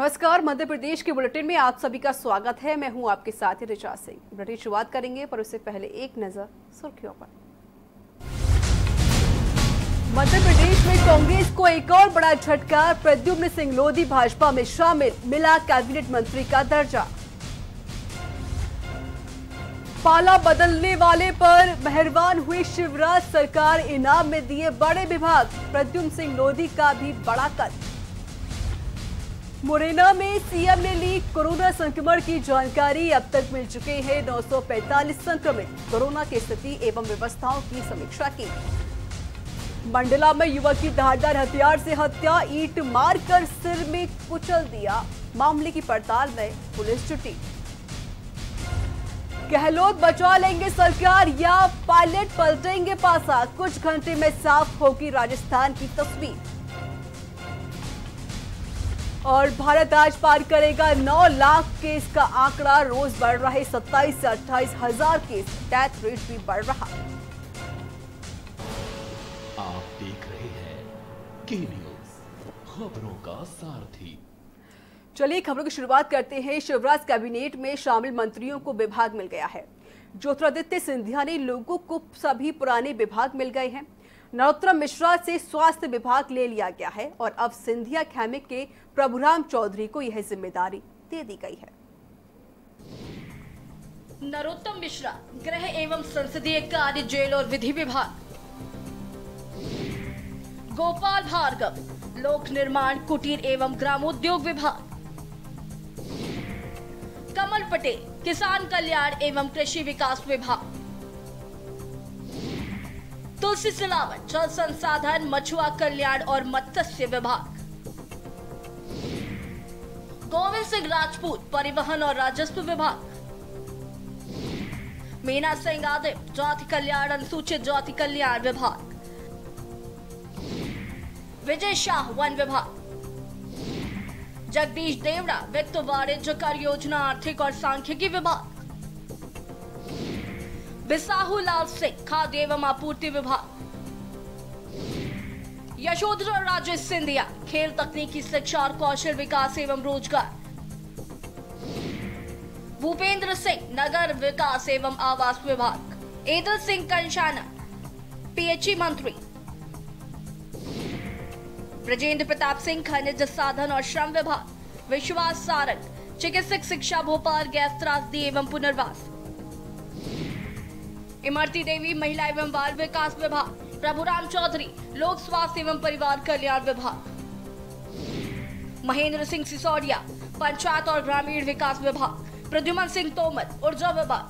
नमस्कार, मध्य प्रदेश के बुलेटिन में आप सभी का स्वागत है। मैं हूं आपके साथ ऋचा सिंह। बुलेटिन शुरुआत करेंगे पर उससे पहले एक नजर सुर्खियों पर। मध्य प्रदेश में कांग्रेस को एक और बड़ा झटका। प्रद्युम्न सिंह लोधी भाजपा में शामिल, मिला कैबिनेट मंत्री का दर्जा। पाला बदलने वाले पर मेहरबान हुई शिवराज सरकार, इनाम में दिए बड़े विभाग। प्रद्युम्न सिंह लोधी का भी बड़ा कद। मुरैना में सीएम ने ली कोरोना संक्रमण की जानकारी। अब तक मिल चुके हैं 945 संक्रमित। कोरोना की स्थिति एवं व्यवस्थाओं की समीक्षा की। मंडला में युवक की धारदार हथियार से हत्या, ईंट मारकर सिर में कुचल दिया। मामले की पड़ताल में पुलिस जुटी। गहलोत बचा लेंगे सरकार या पायलट पलटेंगे पासा, कुछ घंटे में साफ होगी राजस्थान की तस्वीर। और भारत आज पार करेगा 9 लाख केस का आंकड़ा। रोज बढ़ रहे 27 से 28 हजार केस। डेथ रेट भी बढ़ रहा। आप देख रहे हैं के न्यूज, खबरों का सारथी। चलिए खबरों की शुरुआत करते हैं। शिवराज कैबिनेट में शामिल मंत्रियों को विभाग मिल गया है। ज्योतिरादित्य सिंधिया ने लोगों को सभी पुराने विभाग मिल गए हैं। नरोत्तम मिश्रा से स्वास्थ्य विभाग ले लिया गया है और अब सिंधिया खेमे के प्रभुराम चौधरी को यह जिम्मेदारी दे दी गई है। नरोत्तम मिश्रा गृह एवं संसदीय कार्य, जेल और विधि विभाग। गोपाल भार्गव लोक निर्माण, कुटीर एवं ग्रामोद्योग विभाग। कमल पटेल किसान कल्याण एवं कृषि विकास विभाग। तुलसी सिलावट जल संसाधन, मछुआ कल्याण और मत्स्य विभाग। गोविंद सिंह राजपूत परिवहन और राजस्व विभाग। मीना सिंह आदिम जाति कल्याण, अनुसूचित जाति कल्याण विभाग। विजय शाह वन विभाग। जगदीश देवड़ा वित्त वाणिज्य कर योजना, आर्थिक और सांख्यिकी विभाग। बिसाहू लाल सिंह खाद्य एवं आपूर्ति विभाग। यशोधरा राजे सिंधिया खेल, तकनीकी शिक्षा और कौशल विकास एवं रोजगार। भूपेंद्र सिंह नगर विकास एवं आवास विभाग। एदल सिंह कंशाना पीएचई मंत्री। ब्रजेंद्र प्रताप सिंह खनिज साधन और श्रम विभाग। विश्वास सारंग चिकित्सक शिक्षा, भोपाल गैस त्रासदी एवं पुनर्वास। इमरती देवी महिला एवं बाल विकास विभाग। प्रभुराम चौधरी लोक स्वास्थ्य एवं परिवार कल्याण विभाग। महेंद्र सिंह सिसोदिया पंचायत और ग्रामीण विकास विभाग। प्रद्युम्न सिंह तोमर ऊर्जा विभाग।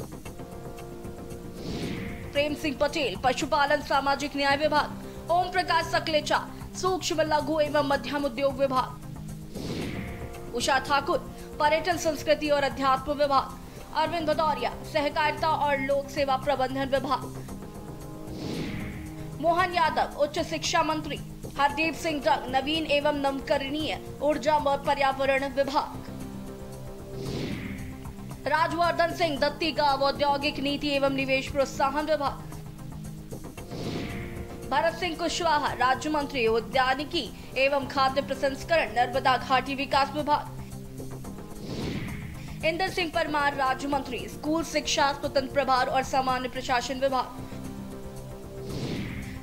प्रेम सिंह पटेल पशुपालन सामाजिक न्याय विभाग। ओम प्रकाश सकलेचा सूक्ष्म लघु एवं मध्यम उद्योग विभाग। उषा ठाकुर पर्यटन संस्कृति और अध्यात्म विभाग। अरविंद भदौरिया सहकारिता और लोक सेवा प्रबंधन विभाग। मोहन यादव उच्च शिक्षा मंत्री। हरदीप सिंह डंग नवीन एवं नवकरणीय ऊर्जा और पर्यावरण विभाग। राजवर्धन सिंह दत्तीगांव औद्योगिक नीति एवं निवेश प्रोत्साहन विभाग। भरत सिंह कुशवाहा राज्य मंत्री उद्यानिकी एवं खाद्य प्रसंस्करण, नर्मदा घाटी विकास विभाग। इंदर सिंह परमार राज्य मंत्री स्कूल शिक्षा, स्वतंत्र प्रभार और सामान्य प्रशासन विभाग।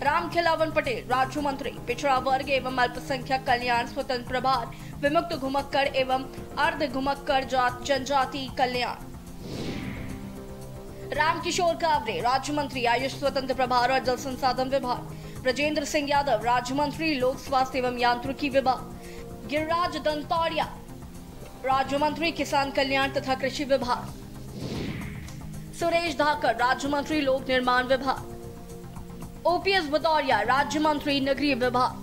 रामखिलावन पटेल राज्य मंत्री पिछड़ा वर्ग एवं अल्पसंख्यक कल्याण, स्वतंत्र प्रभार, विमुक्त घुमक्कड़ एवं अर्ध घुमक्कड़ जनजाति कल्याण। रामकिशोर कावरे राज्य मंत्री आयुष, स्वतंत्र प्रभार और जल संसाधन विभाग। ब्रजेंद्र सिंह यादव राज्य मंत्री लोक स्वास्थ्य एवं यांत्रिकी विभाग। गिरिराज दंतौड़िया राज्य मंत्री किसान कल्याण तथा कृषि विभाग। सुरेश धाकर राज्य मंत्री लोक निर्माण विभाग। ओपीएस भदौरिया राज्य मंत्री नगरीय विभाग।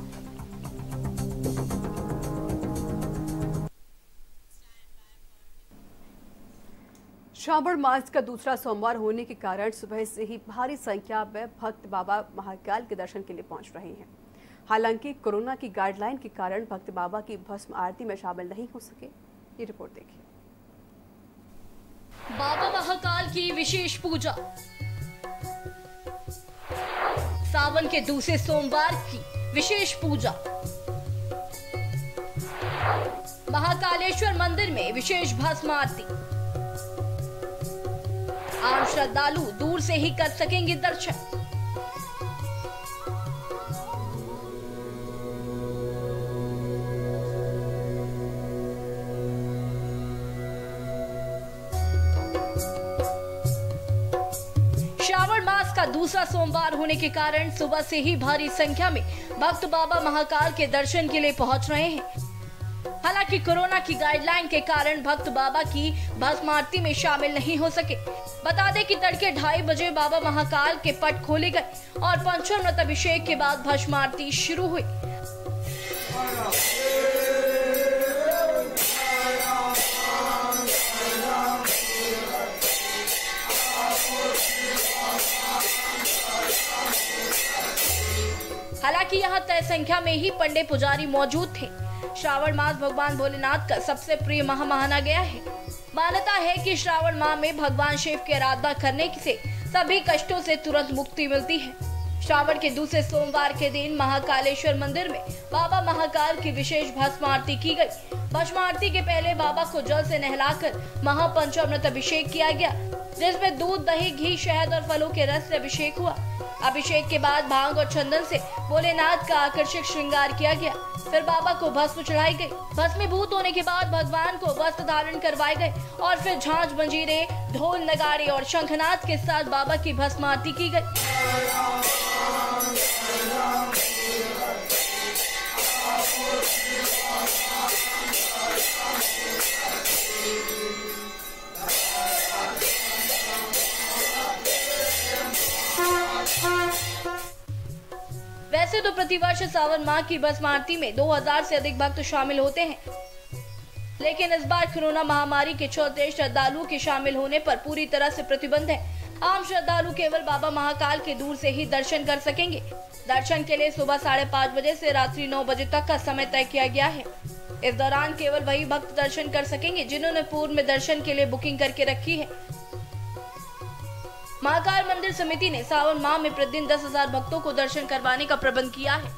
श्रावण मास का दूसरा सोमवार होने के कारण सुबह से ही भारी संख्या में भक्त बाबा महाकाल के दर्शन के लिए पहुंच रहे हैं। हालांकि कोरोना की गाइडलाइन के कारण भक्त बाबा की भस्म आरती में शामिल नहीं हो सके। ये रिपोर्ट देखिए। बाबा महाकाल की विशेष पूजा। सावन के दूसरे सोमवार की विशेष पूजा। महाकालेश्वर मंदिर में विशेष भस्म आरती। आम श्रद्धालु दूर से ही कर सकेंगे दर्शन। श्रावण मास का दूसरा सोमवार होने के कारण सुबह से ही भारी संख्या में भक्त बाबा महाकाल के दर्शन के लिए पहुंच रहे हैं। हालांकि कोरोना की गाइडलाइन के कारण भक्त बाबा की भस्म आरती में शामिल नहीं हो सके। बता दें कि तड़के 2:30 बजे बाबा महाकाल के पट खोले गए और पंचामृत अभिषेक के बाद भस्म आरती शुरू हुई। हालांकि यहाँ तय संख्या में ही पंडे पुजारी मौजूद थे। श्रावण मास भगवान भोलेनाथ का सबसे प्रिय माह माना गया है। मान्यता है कि श्रावण माह में भगवान शिव की आराधना करने से सभी कष्टों से तुरंत मुक्ति मिलती है। श्रावण के दूसरे सोमवार के दिन महाकालेश्वर मंदिर में बाबा महाकाल की विशेष भस्म आरती की गई। भस्म आरती के पहले बाबा को जल से नहलाकर महापंचामृत अभिषेक किया गया, जिसमें दूध, दही, घी, शहद और फलों के रस से अभिषेक हुआ। अभिषेक के बाद भांग और चंदन से भोलेनाथ का आकर्षक श्रृंगार किया गया। फिर बाबा को भस्म चढ़ाई गई। भस्मीभूत होने के बाद भगवान को वस्त्र धारण करवाए गए और फिर झांझ, मंजीरे, ढोल, नगाड़े और शंखनाद के साथ बाबा की भस्म आरती की गई। वैसे तो प्रतिवर्ष सावन माह की भस्म आरती में 2000 से अधिक भक्त शामिल होते हैं, लेकिन इस बार कोरोना महामारी के चलते श्रद्धालुओं के शामिल होने पर पूरी तरह से प्रतिबंध है। आम श्रद्धालु केवल बाबा महाकाल के दूर से ही दर्शन कर सकेंगे। दर्शन के लिए सुबह 5:30 बजे से रात्रि 9 बजे तक का समय तय किया गया है। इस दौरान केवल वही भक्त दर्शन कर सकेंगे जिन्होंने पूर्व में दर्शन के लिए बुकिंग करके रखी है। महाकाल मंदिर समिति ने सावन माह में प्रतिदिन 10,000 भक्तों को दर्शन करवाने का प्रबंध किया है।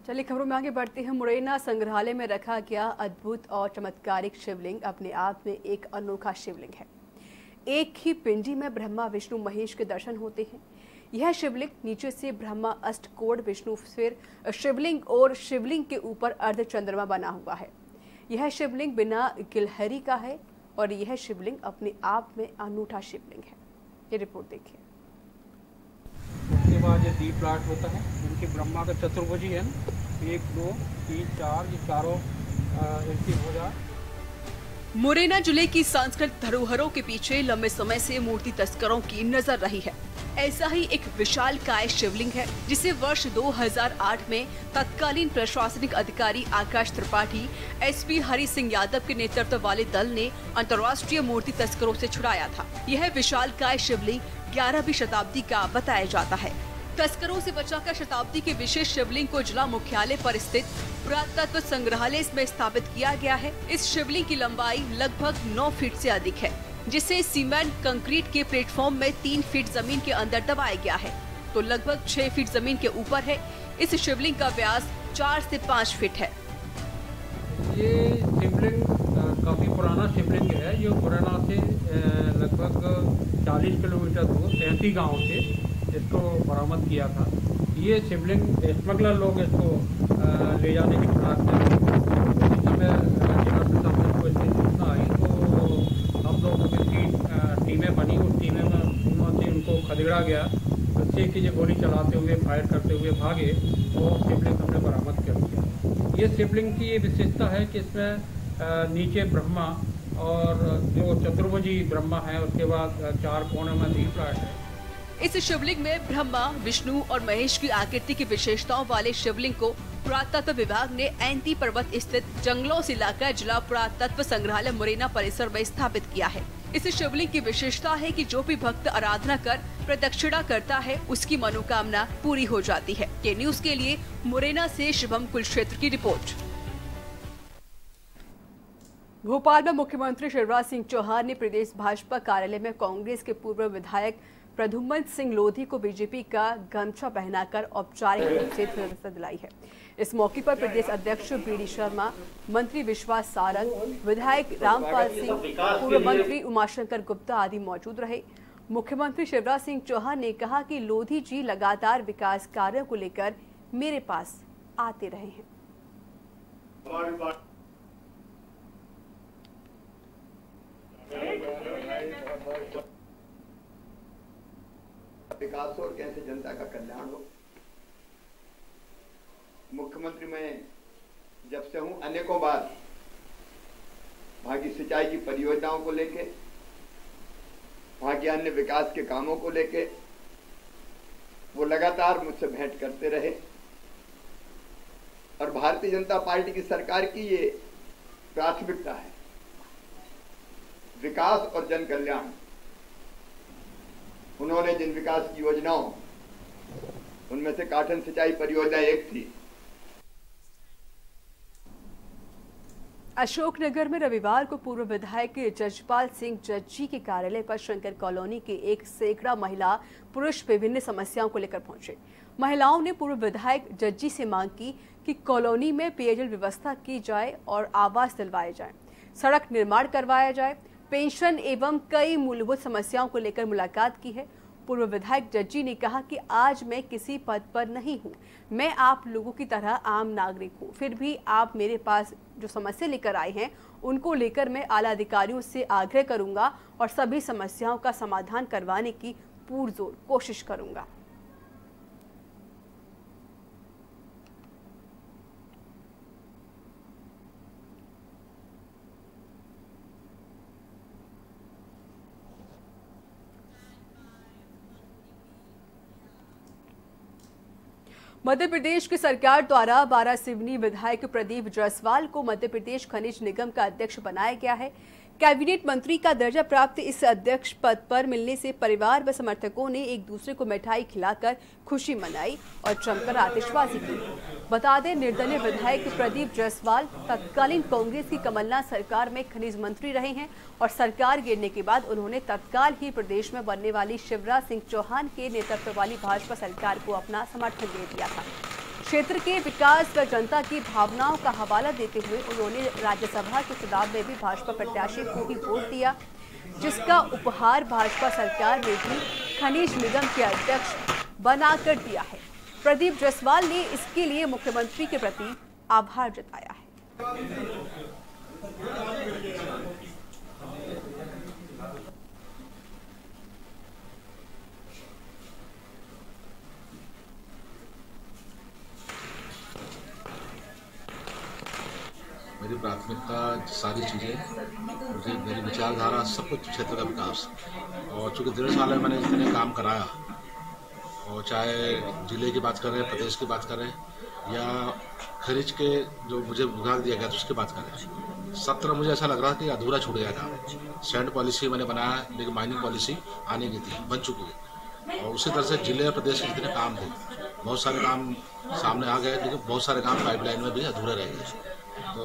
चलिए खबरों में आगे बढ़ते हैं। मुरैना संग्रहालय में रखा गया अद्भुत और चमत्कारिक शिवलिंग अपने आप में एक अनोखा शिवलिंग है। एक ही पिंडी में ब्रह्मा, विष्णु, महेश के दर्शन होते हैं। यह शिवलिंग नीचे से ब्रह्मा, अष्टकोण विष्णु, फिर शिवलिंग और शिवलिंग के ऊपर अर्ध चंद्रमा बना हुआ है। यह शिवलिंग बिना गिलहरी का है और यह शिवलिंग अपने आप में अनूठा शिवलिंग है। ये रिपोर्ट देखिए। उसके बाद ये दीप लाट होता है, उनके ब्रह्मा का चतुर्भुजी है, 1 2 3 4, ये चारों इनकी भुजा। मुरैना जिले की सांस्कृतिक धरोहरों के पीछे लंबे समय से मूर्ति तस्करों की नजर रही है। ऐसा ही एक विशालकाय शिवलिंग है जिसे वर्ष 2008 में तत्कालीन प्रशासनिक अधिकारी आकाश त्रिपाठी, एसपी हरि सिंह यादव के नेतृत्व वाले दल ने अंतर्राष्ट्रीय मूर्ति तस्करों से छुड़ाया था। यह विशालकाय शिवलिंग 11वीं शताब्दी का बताया जाता है। तस्करों से बचाकर शताब्दी के विशेष शिवलिंग को जिला मुख्यालय पर स्थित पुरातत्व संग्रहालय में स्थापित किया गया है। इस शिवलिंग की लंबाई लगभग 9 फीट से अधिक है, जिसे सीमेंट कंक्रीट के प्लेटफॉर्म में 3 फीट जमीन के अंदर दबाया गया है, तो लगभग 6 फीट जमीन के ऊपर है। इस शिवलिंग का व्यास 4 से 5 फीट है। ये शिवलिंग काफी पुराना शिवलिंग है, जो मुरैना से लगभग 40 किलोमीटर दूर 33 गाँव से इसको बरामद किया था। ये शिवलिंग स्मगलर लोग इसको ले जाने की प्रयास करते थे। उस समय जिला प्रशासन को इसकी सूचना आई तो हम लोगों की टीमें बनी। उस टीमें में उनसे उनको खदेड़ा गया, बच्चे की जो गोली चलाते हुए, फायर करते हुए भागे और शिवलिंग हमने बरामद कर दिया। ये शिवलिंग की ये विशेषता है कि इसमें नीचे ब्रह्मा और जो चतुर्भुजी ब्रह्मा है, उसके बाद 4 कोणों में दीप लाट है। इस शिवलिंग में ब्रह्मा, विष्णु और महेश की आकृति की विशेषताओं वाले शिवलिंग को पुरातत्व विभाग ने ऐंती पर्वत स्थित जंगलों से लाकर जिला पुरातत्व संग्रहालय मुरैना परिसर में स्थापित किया है। इस शिवलिंग की विशेषता है कि जो भी भक्त आराधना कर प्रदक्षिणा करता है, उसकी मनोकामना पूरी हो जाती है। के न्यूज के लिए मुरैना से शुभम कुलक्षेत्र की रिपोर्ट। भोपाल में मुख्यमंत्री शिवराज सिंह चौहान ने प्रदेश भाजपा कार्यालय में कांग्रेस के पूर्व विधायक प्रद्युम्न सिंह लोधी को बीजेपी का गमछा पहनाकर औपचारिक रूप से सदस्यता दिलाई है। इस मौके पर प्रदेश अध्यक्ष बीडी शर्मा, मंत्री विश्वास सारंग, विधायक रामपाल सिंह, पूर्व मंत्री उमाशंकर गुप्ता आदि मौजूद रहे। मुख्यमंत्री शिवराज सिंह चौहान ने कहा कि लोधी जी लगातार विकास कार्यों को लेकर मेरे पास आते रहे हैं। विकास हो और कैसे जनता का कल्याण हो। मुख्यमंत्री मैं जब से हूं अनेकों बार वहां की सिंचाई की परियोजनाओं को लेके, वहां के अन्य विकास के कामों को लेके वो लगातार मुझसे भेंट करते रहे और भारतीय जनता पार्टी की सरकार की ये प्राथमिकता है, विकास और जन कल्याण। उन्होंने जिन विकास की योजनाओं, उनमें से काठन सिंचाई परियोजना एक थी। अशोकनगर में रविवार को पूर्व विधायक जजपाल सिंह जज्जी के कार्यालय पर शंकर कॉलोनी के एक सैकड़ा महिला पुरुष विभिन्न समस्याओं को लेकर पहुंचे। महिलाओं ने पूर्व विधायक जज्जी से मांग की कि कॉलोनी में पेयजल व्यवस्था की जाए और आवास दिलवाए जाए, सड़क निर्माण करवाया जाए, पेंशन एवं कई मूलभूत समस्याओं को लेकर मुलाकात की है। पूर्व विधायक जज्जी ने कहा कि आज मैं किसी पद पर नहीं हूं, मैं आप लोगों की तरह आम नागरिक हूं, फिर भी आप मेरे पास जो समस्या लेकर आए हैं उनको लेकर मैं आला अधिकारियों से आग्रह करूंगा और सभी समस्याओं का समाधान करवाने की पुरजोर कोशिश करूंगा। मध्य प्रदेश की सरकार द्वारा बारासिवनी विधायक प्रदीप जायसवाल को मध्य प्रदेश खनिज निगम का अध्यक्ष बनाया गया है। कैबिनेट मंत्री का दर्जा प्राप्त इस अध्यक्ष पद पर मिलने से परिवार व समर्थकों ने एक दूसरे को मिठाई खिलाकर खुशी मनाई और जमकर आतिशबाजी की। बता दें, निर्दलीय विधायक प्रदीप जायसवाल तत्कालीन कांग्रेस की कमलनाथ सरकार में खनिज मंत्री रहे हैं और सरकार गिरने के बाद उन्होंने तत्काल ही प्रदेश में बनने वाली शिवराज सिंह चौहान के नेतृत्व वाली भाजपा सरकार को अपना समर्थन दे दिया था। क्षेत्र के विकास व जनता की भावनाओं का हवाला देते हुए उन्होंने राज्यसभा के चुनाव में भी भाजपा प्रत्याशी को ही वोट दिया, जिसका उपहार भाजपा सरकार ने भी खनिज निगम के अध्यक्ष बनाकर दिया है। प्रदीप जायसवाल ने इसके लिए मुख्यमंत्री के प्रति आभार जताया है। मेरी प्राथमिकता सारी चीज़ें, मुझे मेरी विचारधारा सब कुछ क्षेत्र का विकास, और चूँकि 1.5 साल में मैंने जितने काम कराया, और चाहे जिले की बात करें, प्रदेश की बात करें या खनिज के जो मुझे विभाग दिया गया था उसकी बात करें, सब तरह मुझे ऐसा लग रहा कि अधूरा छूट गया था। सैंड पॉलिसी मैंने बनाया, लेकिन माइनिंग पॉलिसी आने की थी, बन चुकी है। और उसी तरह से जिले और प्रदेश के जितने काम थे, बहुत सारे काम सामने आ गए, लेकिन बहुत सारे काम पाइपलाइन में भी अधूरे रह गए। तो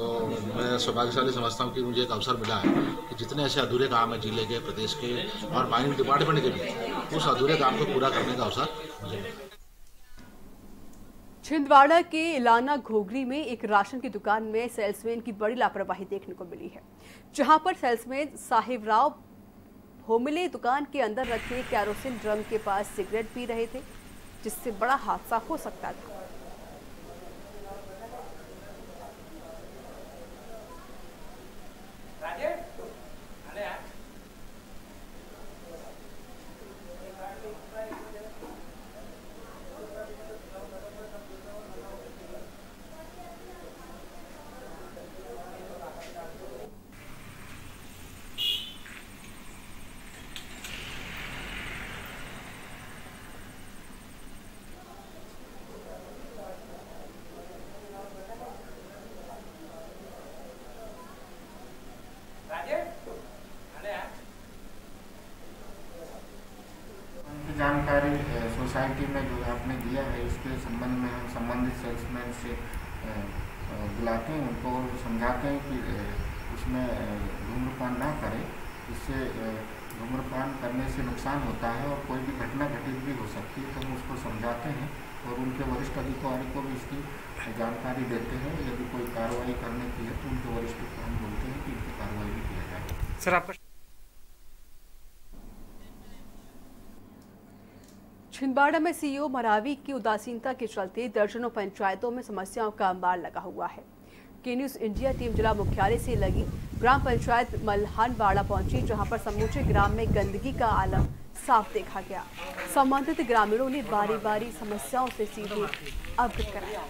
मैं सौभाग्यशाली समझता हूँ कि मुझे एक अवसर मिला है कि जितने ऐसे अधूरे काम हैं जिले के, प्रदेश के और माइनिंग डिपार्टमेंट के भी, उस अधूरे काम को पूरा करने का अवसर मुझे मिला। छिंदवाड़ा के इलाना घोगरी में एक राशन की दुकान में सेल्समैन की बड़ी लापरवाही देखने को मिली है, जहां पर सेल्समैन साहिबराव भोमले दुकान के अंदर रखे कैरोसिन ड्रम के पास सिगरेट पी रहे थे, जिससे बड़ा हादसा हो सकता था। जानकारी सोसाइटी में जो आपने दिया है, उसके संबंध में हम संबंधित सेल्समैन से बुलाते हैं, उनको समझाते हैं कि इसमें धूम्रपान ना करें। इससे धूम्रपान करने से नुकसान होता है और कोई भी घटना घटित भी हो सकती है, तो हम उसको समझाते हैं और उनके वरिष्ठ अधिकारी को भी इसकी जानकारी देते हैं। यदि कोई कार्रवाई करने की है तो उनके वरिष्ठ को हम बोलते हैं कि इनकी कार्रवाई भी किया जाए। सर आपका छिंदवाड़ा में सीईओ मरावी की उदासीनता के चलते दर्जनों पंचायतों में समस्याओं का अंबार लगा हुआ है। के न्यूज इंडिया टीम जिला मुख्यालय से लगी ग्राम पंचायत मल्हानवाड़ा पहुंची, जहां पर समूचे ग्राम में गंदगी का आलम साफ देखा गया। संबंधित ग्रामीणों ने बारी बारी समस्याओं से सीधे अवगत कराया।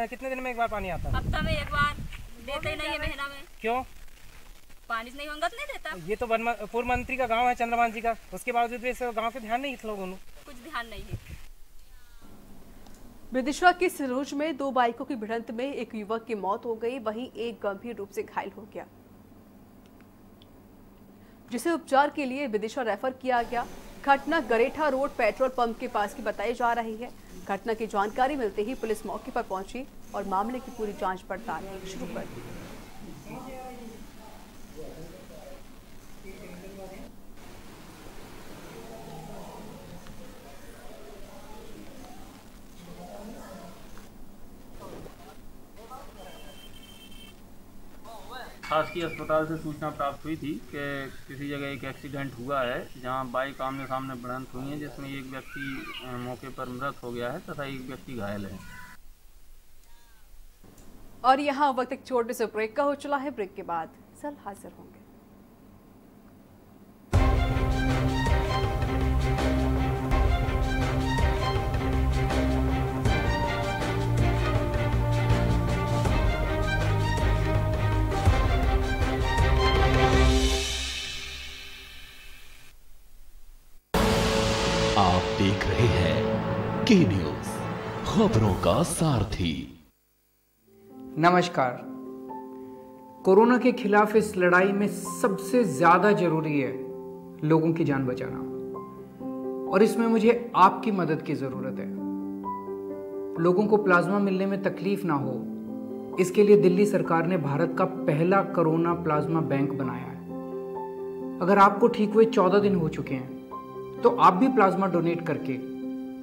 कितने दिन में एक बार पानी आता है? हफ्ता में एक बार, देते ही नहीं है महीना में। क्यों? पानी नहीं होगा तो नहीं देता। ये तो पूर्व मंत्री का गांव है, चंद्रमान जी का, उसके बावजूद भी इस गांव पे ध्यान नहीं है लोगों को। कुछ ध्यान नहीं है। विदिशा के सिरोंज में 2 बाइकों की भिड़ंत में एक युवक की मौत हो गई, वहीं एक गंभीर रूप से घायल हो गया, जिसे उपचार के लिए विदिशा रेफर किया गया। घटना गरेठा रोड पेट्रोल पंप के पास की बताई जा रही है। घटना की जानकारी मिलते ही पुलिस मौके पर पहुंची और मामले की पूरी जांच पड़ताल शुरू कर दी। शासकीय अस्पताल से सूचना प्राप्त हुई थी कि किसी जगह एक एक्सीडेंट हुआ है, जहां बाइक आमने सामने भिड़ंत हुई है, जिसमें एक व्यक्ति मौके पर मृत हो गया है तथा एक व्यक्ति घायल है। और यहाँ वक्त एक छोटे से ब्रेक का हो चला है। ब्रेक के बाद जल्द हाजिर होंगे। आप देख रहे हैं के न्यूज, खबरों का सारथी। नमस्कार। कोरोना के खिलाफ इस लड़ाई में सबसे ज्यादा जरूरी है लोगों की जान बचाना, और इसमें मुझे आपकी मदद की जरूरत है। लोगों को प्लाज्मा मिलने में तकलीफ ना हो, इसके लिए दिल्ली सरकार ने भारत का पहला कोरोना प्लाज्मा बैंक बनाया है। अगर आपको ठीक हुए 14 दिन हो चुके हैं तो आप भी प्लाज्मा डोनेट करके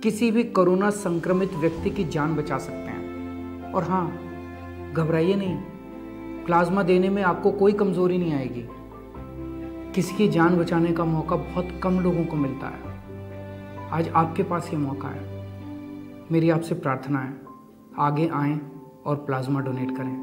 किसी भी कोरोना संक्रमित व्यक्ति की जान बचा सकते हैं। और हाँ, घबराइए नहीं, प्लाज्मा देने में आपको कोई कमजोरी नहीं आएगी। किसी की जान बचाने का मौका बहुत कम लोगों को मिलता है। आज आपके पास ये मौका है। मेरी आपसे प्रार्थना है, आगे आएं और प्लाज्मा डोनेट करें।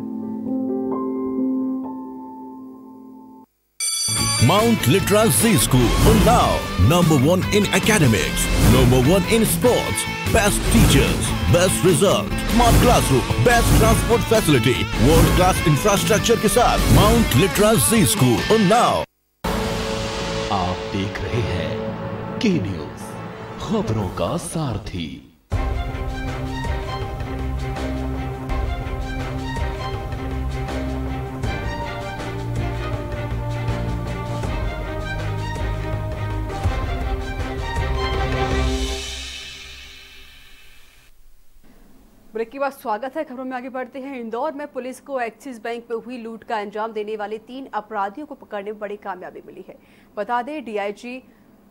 Mount Litra Z School, Unnao, #1 in academics, #1 in sports, best teachers, best result, smart classroom, best transport facility, world class infrastructure के साथ Mount Litra Z School, Unnao। आप देख रहे हैं के न्यूज, खबरों का सारथी। ब्रेक के बाद स्वागत है। खबरों में आगे बढ़ते हैं। इंदौर में पुलिस को एक्सिस बैंक में हुई लूट का अंजाम देने वाले 3 अपराधियों को पकड़ने में बड़ी कामयाबी मिली है। बता दें, डीआईजी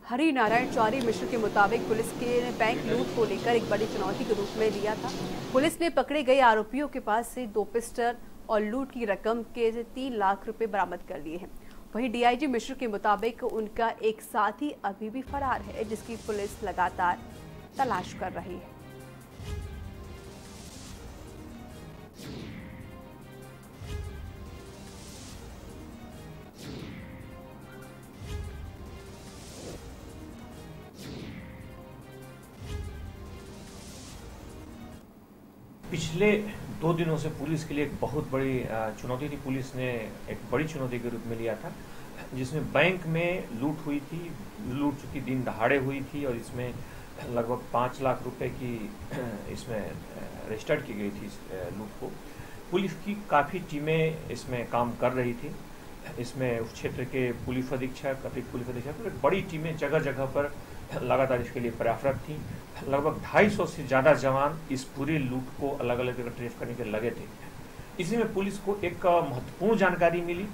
हरि नारायण चौरी मिश्र के मुताबिक पुलिस के बैंक लूट को लेकर एक बड़ी चुनौती के रूप में लिया था। पुलिस ने पकड़े गए आरोपियों के पास से 2 पिस्टल और लूट की रकम के 3 लाख रुपए बरामद कर लिए हैं। वहीं डीआईजी मिश्र के मुताबिक उनका एक साथी अभी भी फरार है, जिसकी पुलिस लगातार तलाश कर रही है। पिछले 2 दिनों से पुलिस के लिए एक बहुत बड़ी चुनौती थी। पुलिस ने एक बड़ी चुनौती के रूप में लिया था, जिसमें बैंक में लूट हुई थी। लूट चुकी दिन दहाड़े हुई थी और इसमें लगभग 5 लाख रुपए की इसमें रजिस्टर्ड की गई थी इस लूट को। पुलिस की काफ़ी टीमें इसमें काम कर रही थी। इसमें उस क्षेत्र के पुलिस अधीक्षक, अतिरिक्त पुलिस अधीक्षक, एक बड़ी टीमें जगह जगह पर लगातार इसके लिए प्रयासरत थी। लगभग 250 से ज़्यादा जवान इस पूरी लूट को अलग अलग जगह ट्रेस करने के लगे थे। इसी में पुलिस को एक महत्वपूर्ण जानकारी मिली।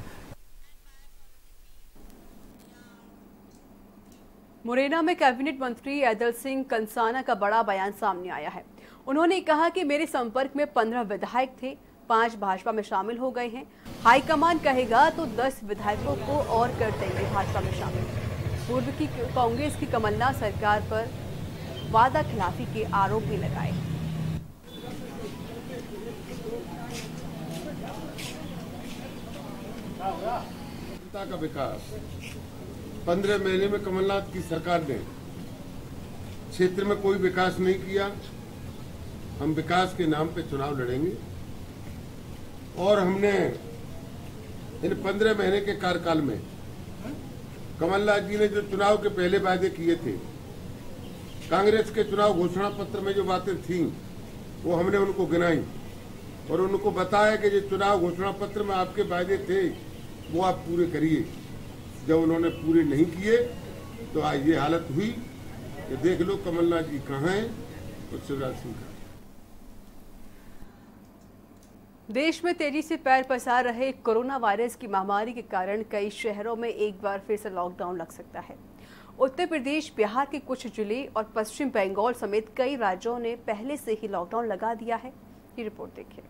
मुरैना में कैबिनेट मंत्री ऐदल सिंह कंसाना का बड़ा बयान सामने आया है। उन्होंने कहा कि मेरे संपर्क में 15 विधायक थे, 5 भाजपा में शामिल हो गए हैं। हाईकमान कहेगा तो 10 विधायकों को और कर देंगे भाजपा में शामिल। पूर्व की कांग्रेस की कमलनाथ सरकार पर वादा खिलाफी के आरोप भी लगाए। जनता का विकास 15 महीने में कमलनाथ की सरकार ने क्षेत्र में कोई विकास नहीं किया। हम विकास के नाम पे चुनाव लड़ेंगे और हमने इन 15 महीने के कार्यकाल में कमलनाथ जी ने जो चुनाव के पहले वादे किए थे, कांग्रेस के चुनाव घोषणा पत्र में जो बातें थीं वो हमने उनको गिनाई और उनको बताया कि जो चुनाव घोषणा पत्र में आपके वादे थे वो आप पूरे करिए। जब उन्होंने पूरे नहीं किए तो आज ये हालत हुई कि देख लो कमलनाथ जी कहाँ हैं और शिवराज सिंह कहाँ। देश में तेजी से पैर पसार रहे कोरोना वायरस की महामारी के कारण कई शहरों में एक बार फिर से लॉकडाउन लग सकता है। उत्तर प्रदेश, बिहार के कुछ जिले और पश्चिम बंगाल समेत कई राज्यों ने पहले से ही लॉकडाउन लगा दिया है। ये रिपोर्ट देखिए।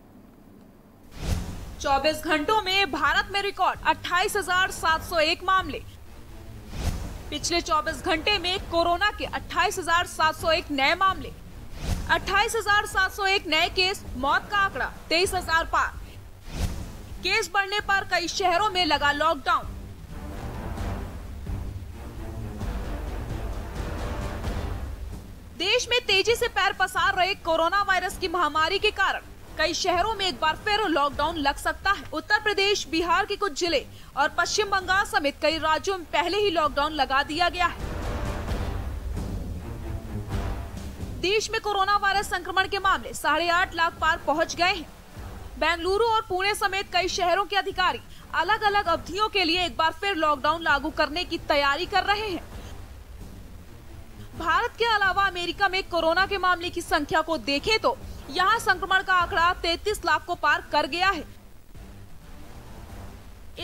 24 घंटों में भारत में रिकॉर्ड 28,701 मामले। पिछले 24 घंटे में कोरोना के 28,701 नए मामले, 28,701 नए केस, मौत का आंकड़ा 23,000 पार। केस बढ़ने पर कई शहरों में लगा लॉकडाउन। देश में तेजी से पैर पसार रहे कोरोना वायरस की महामारी के कारण कई शहरों में एक बार फिर लॉकडाउन लग सकता है। उत्तर प्रदेश, बिहार के कुछ जिले और पश्चिम बंगाल समेत कई राज्यों में पहले ही लॉकडाउन लगा दिया गया है। देश में कोरोना वायरस संक्रमण के मामले 8.5 लाख पार पहुंच गए हैं। बेंगलुरु और पुणे समेत कई शहरों के अधिकारी अलग अलग अवधियों के लिए एक बार फिर लॉकडाउन लागू करने की तैयारी कर रहे हैं। भारत के अलावा अमेरिका में कोरोना के मामले की संख्या को देखें तो यहाँ संक्रमण का आंकड़ा 33 लाख को पार कर गया है।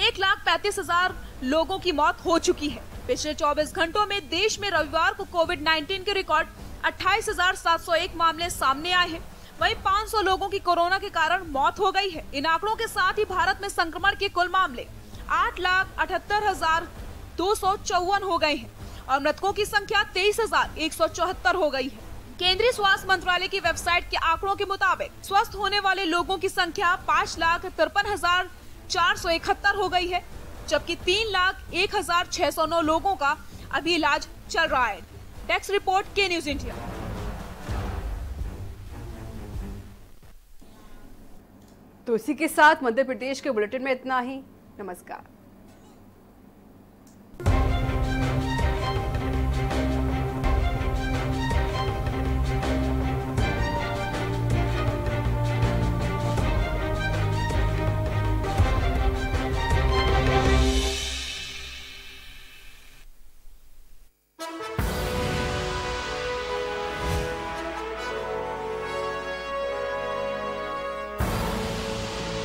1,35,000 लोगों की मौत हो चुकी है। पिछले 24 घंटों में देश में रविवार को कोविड-19 के रिकॉर्ड 28,701 मामले सामने आए हैं। वहीं 500 लोगों की कोरोना के कारण मौत हो गई है। इन आंकड़ों के साथ ही भारत में संक्रमण के कुल मामले 8,78,254 हो गए हैं और मृतकों की संख्या 23,174 हो गई है। केंद्रीय स्वास्थ्य मंत्रालय की वेबसाइट के आंकड़ों के मुताबिक स्वस्थ होने वाले लोगों की संख्या 5,53,471 हो गई है, जबकि 3,01,609 लोगों का अभी इलाज चल रहा है। डेस्क रिपोर्ट, के न्यूज इंडिया। तो इसी के साथ मध्य प्रदेश के बुलेटिन में इतना ही। नमस्कार।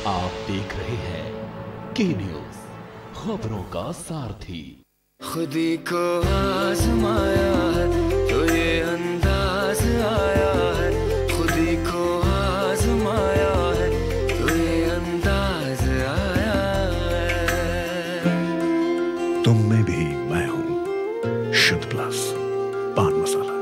आप देख रहे हैं के न्यूज, खबरों का सारथी। खुदी को आजमाया है तो ये अंदाज आया है, खुदी को आजमाया है तो ये अंदाज आया है। तुम में भी मैं हूं, शुद्ध प्लस पान मसाला।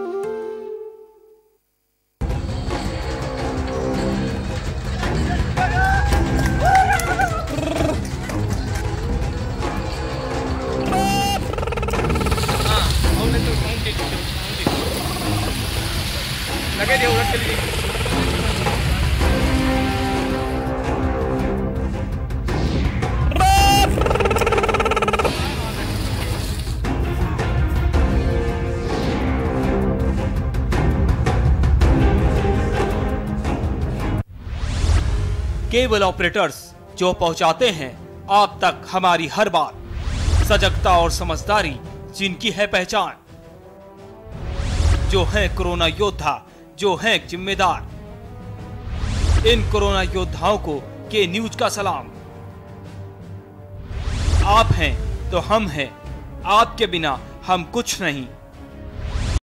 केबल ऑपरेटर्स जो पहुंचाते हैं आप तक हमारी हर बात, सजगता और समझदारी जिनकी है पहचान, जो है कोरोना योद्धा, जो है जिम्मेदार। इन कोरोना योद्धाओं को के न्यूज का सलाम। आप हैं तो हम हैं, आपके बिना हम कुछ नहीं।